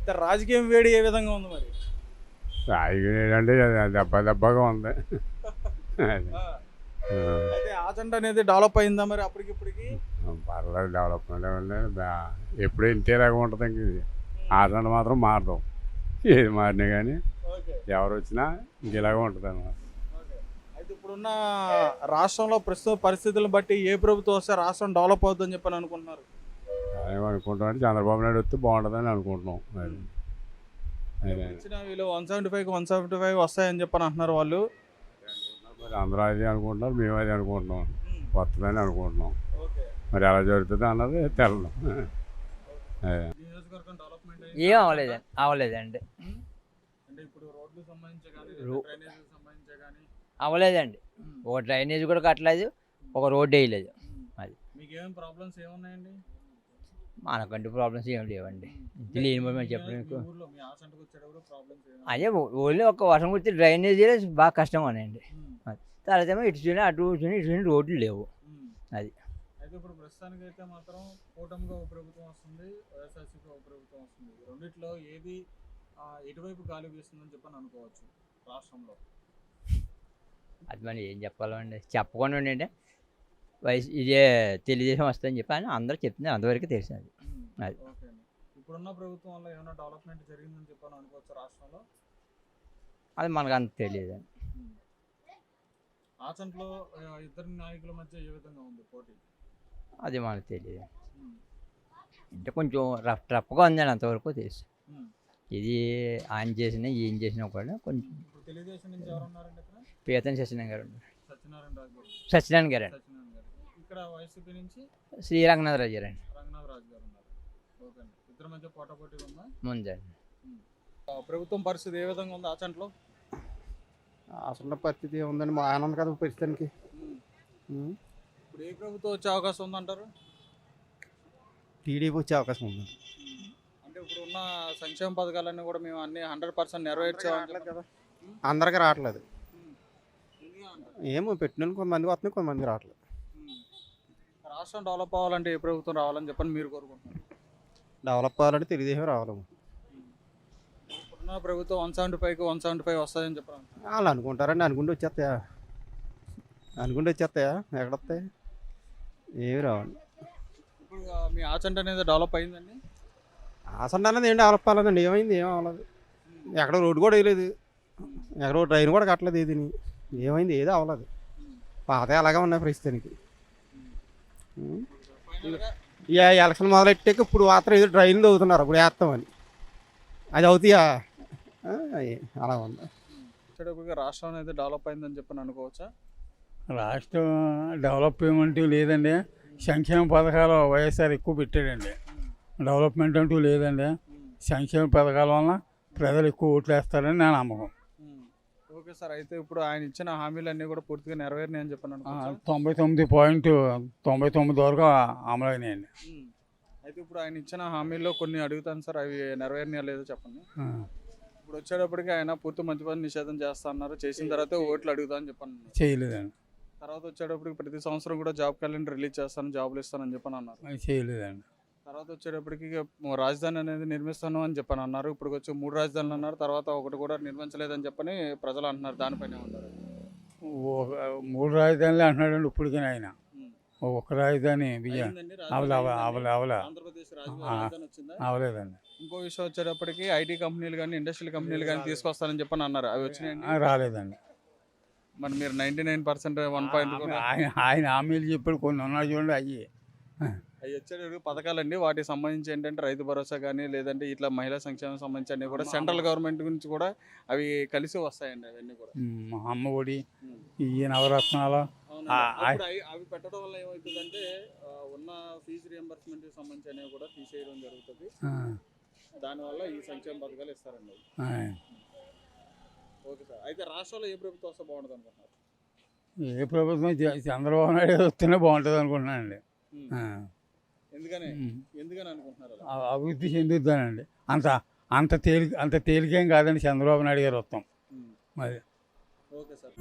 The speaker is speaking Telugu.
అయితే రాజకీయం వేడి ఏ విధంగా ఉంది మరి? రాజకీయం అంటే దెబ్బగా ఉంది. ఆ, అయితే ఆచంట అనేది డెవలప్ అయిందా మరి అప్పటికిప్పటికి? పర్లేదు, డెవలప్మెంట్ ఉంది. ఎప్పుడు ఇంతేలాగా ఉంటుంది. ఇంక ఇది ఆటంట మాత్రం మారదాం. ఏది మారినా కానీ ఓకే, ఎవరు వచ్చినా ఇంకెలాగ ఉంటుంది అన్నమాట. ఓకే. అయితే ఇప్పుడున్న రాష్ట్రంలో ప్రస్తుత పరిస్థితులను బట్టి ఏ ప్రభుత్వం వస్తే రాష్ట్రం డెవలప్ అవుతుందని చెప్పని అనుకుంటున్నారు? ఏమనుకుంటాం అంటే చంద్రబాబు నాయుడు వస్తే బాగుంటుందని అనుకుంటున్నాం. అదే ఇచ్చిన వీళ్ళు 175కి 175 వస్తాయని చెప్పని అంటున్నారు వాళ్ళు. మరి అందరూ అదే అనుకుంటున్నారు, మేము అదే అనుకుంటున్నాం. ఉమ్, వస్తుందని అనుకుంటున్నాం. ఓకే. మరి ఎలా జరుగుతుంది అన్నది తెలదు. అదే నియోజకవర్గం డెవలప్మెంట్ ఏం అవ్వలేదండి అంటే ఇప్పుడు రోడ్లు సంబంధించి కానీ డ్రైనేజీకి సంబంధించి కానీ అవ్వలేదండి. ఒక డ్రైనేజ్ కూడా కట్టలేదు, ఒక రోడ్డు వేయలేదు. అది మీకు ఏమేమి ప్రాబ్లమ్స్ ఏమున్నాయండి? మనకంటూ ప్రాబ్లమ్స్ ఏం లేవండి. ఇది లేని మేము చెప్పడం మీ ఊర్లో మీ ఆసంటకు వచ్చేటప్పుడు ప్రాబ్లమ్స్ ఏమి? అదే ఓన్లీ ఒక వర్షం వచ్చి డ్రైనేజీలే బాగా కష్టం అనండి. అది తర్వాత ఏమో ఇటు చూడండి అటు చూడండి ఇటు చూడండి రోడ్లు లేవు. అది అయితే ఇప్పుడు ప్రస్తుతానికి అయితే మాత్రం కూటమిగా ఒక ప్రభుత్వం వస్తుంది, వైఎస్ఆర్సీపీ ఒక ప్రభుత్వం వస్తుంది. రెండిట్లో ఏది ఎటువైపు గాలి వీస్తుందని చెప్పని అనుకోవచ్చు రాష్ట్రంలో? అది మనం ఏం చెప్పాలండి, చెప్పకుండా ఉండండి. ఇదే తెలుగుదేశం వస్తుందని చెప్పి అని అందరూ చెప్తున్నారు, అంతవరకు తెలిసింది. అది ఓకే అండి. ఇప్పుడున్న ప్రభుత్వం వల్ల ఏమైనా డెవలప్మెంట్ జరిగిందని చెప్పని అనుకోవచ్చు రాష్ట్రంలో? అది మనకు అంత తెలియదండి. ఆచంట్లో ఇద్దరు నాయకుల మధ్య ఏ విధంగా ఉంది పోటీ? అది మనకు తెలియదు. అంటే కొంచెం రఫ్గా ఉందని అంతవరకు తెలుసు. ఇది ఆయన చేసినా ఏం చేసినా కూడా కొంచెం. ఇప్పుడు తెలుగుదేశం నుంచి ఎవరు ఉన్నారండి ఇక్కడ? పీతన్ సత్యనారాయణ గారు ఉన్నారు. సత్యనారాయణ రాజు గారు. సత్యనారాయణ గారు అండి. సత్యనారాయణ గారు. ఇక్కడ వైసీపీ నుంచి శ్రీ రంగనాథరాజు గారు అండి. రంగనాథ్ రాజు గారు ఉన్నారు. ఓకే అండి. ఇద్దరి మధ్య పోటాపోటీ ఉందా? ముందండి. ప్రభుత్వం పరిస్థితి ఏ విధంగా ఉంది ఆచంట్లో? అసలు పరిస్థితి ఏముందండి, మా ఆనందం కదా పరిస్థితికి. ఇప్పుడు ఏ ప్రభుత్వం వచ్చే అవకాశం ఉందంటారు? టీడీపీ వచ్చే అవకాశం ఉంది. అంటే ఇప్పుడు ఉన్న సంక్షేమ పథకాలన్నీ కూడా మేము అన్ని 100% నెరవేర్చామని కదా, అందరికీ రావట్లేదు. ఏమో పెట్టిన కొంతమంది వస్తున్నాయి, కొంతమంది రావట్లేదు. రాష్ట్రం డెవలప్ అవ్వాలంటే ఏ ప్రభుత్వం రావాలని చెప్పని మీరు కోరుకుంటున్నారు? డెవలప్ అవ్వాలంటే తెలుగుదేశం రావాలేమో. ఇప్పుడున్న ప్రభుత్వం 175కి 175 వస్తాయని చెప్పారు. వాళ్ళు అనుకుంటారండి, అనుకుంటే వచ్చేస్తాయా? ఎక్కడ వస్తాయి? ఏమి రావాలి. ఇప్పుడు మీ ఆచంట అనేది డెవలప్ అయిందండి? ఆసండి అన్నది ఏం డెవలప్ అవ్వలేదండి. ఏమైంది? ఏం అవ్వలేదు. ఎక్కడ రోడ్డు కూడా వేయలేదు, ఎక్కడ ట్రైన్ కూడా కట్టలేదు. ఏదిని ఏమైంది? ఏది అవ్వలేదు. పాత అలాగే ఉన్నాయి ప్రస్తుతానికి. ఇక ఎలక్షన్ మొదలెట్టాక ఇప్పుడు మాత్రం ఏదో ట్రైన్లు అవుతున్నారు, అప్పుడు వేస్తామని. అది అవుతాయా? అలా ఉంది. వచ్చేటప్పటికి రాష్ట్రం అనేది డెవలప్ అయిందని చెప్పని అనుకోవచ్చా? రాష్ట్రం డెవలప్ ఏమంటూ లేదండి. సంక్షేమ పథకాలు వైఎస్ఆర్ ఎక్కువ పెట్టాడండి. డెవలప్మెంట్ అంటూ లేదండి. సంక్షేమ పథకాల వలన ప్రజలు ఎక్కువ ఓట్లు వేస్తారని నా నమ్మకం. Okay sir. అయితే ఇప్పుడు ఆయన ఇచ్చిన హామీలన్నీ కూడా పూర్తిగా నెరవేరినాయి అని చెప్పని అనుకోవచ్చా? 99.99 వరకు అమలైనాయండి. అయితే ఇప్పుడు ఆయన ఇచ్చిన హామీల్లో కొన్ని అడుగుతాను సార్, అవి నెరవేరినాయా లేదో చెప్పండి. ఇప్పుడు వచ్చేటప్పటికి ఆయన పూర్తి మద్యపాన నిషేధం చేస్తా అన్నారు, చేసిన తర్వాత ఓట్లు అడుగుతా అని చెప్పాను. చేయలేదండి. తర్వాత వచ్చేటప్పటికి ప్రతి సంవత్సరం కూడా జాబ్ క్యాలెండర్ రిలీజ్ చేస్తాను, జాబులు ఇస్తానని చెప్పని అన్నారు. చేయలేదండి. తర్వాత వచ్చేటప్పటికి రాజధాని అనేది నిర్మిస్తాను అని చెప్పని అన్నారు. ఇప్పుడు వచ్చి 3 రాజధానులు అన్నారు, తర్వాత ఒకటి కూడా నిర్మించలేదని చెప్పని ప్రజలు అంటున్నారు. దానిపైన ఉంటారు. 3 రాజధానులు అంటున్నాడండి ఇప్పటికీ ఆయన. ఒక రాజధాని ఆంధ్రప్రదేశ్ రాజధాని వచ్చిందా? అవలేదండి. ఇంకో విషయం వచ్చేటప్పటికి ఐటీ కంపెనీలు కానీ ఇండస్ట్రియల్ కంపెనీలు కానీ తీసుకొస్తానని చెప్పని అన్నారు. అవి వచ్చినాయండి? రాలేదండి. మరి మీరు 99% 1 ఆయన హామీలు చెప్పాడు, కొన్ని ఉన్నాయి చూడండి. అవి వచ్చేటప్పుడు పథకాలండి. వాటికి సంబంధించి ఏంటంటే రైతు భరోసా కానీ, లేదంటే ఇట్లా మహిళా సంక్షేమం సంబంధించి అన్నీ కూడా సెంట్రల్ గవర్నమెంట్ గురించి కూడా అవి కలిసి వస్తాయండి. అవన్నీ కూడా అమ్మ ఒడి, ఈ నవరత్నాలు అవి పెట్టడం వల్ల ఏమవుతుందంటే ఉన్న ఫీజు రియంబర్స్మెంట్కి సంబంధించి అనేవి కూడా తీసేయడం జరుగుతుంది. దానివల్ల ఈ సంక్షేమ పథకాలు ఇస్తారండి. Okay sir. అయితే రాష్ట్రంలో ఏ ప్రభుత్వం వస్తే బాగుంటుంది అనుకుంటున్నారు? ఏ ప్రభుత్వం చంద్రబాబు నాయుడు వస్తేనే బాగుంటుంది అనుకుంటున్నానండి. ఎందుకని అనుకుంటున్నారు? అభివృద్ధి చెందుతానండి. అంత తేలికేం కాదండి చంద్రబాబు నాయుడు గారు వస్తాం. మరి ఓకే సార్.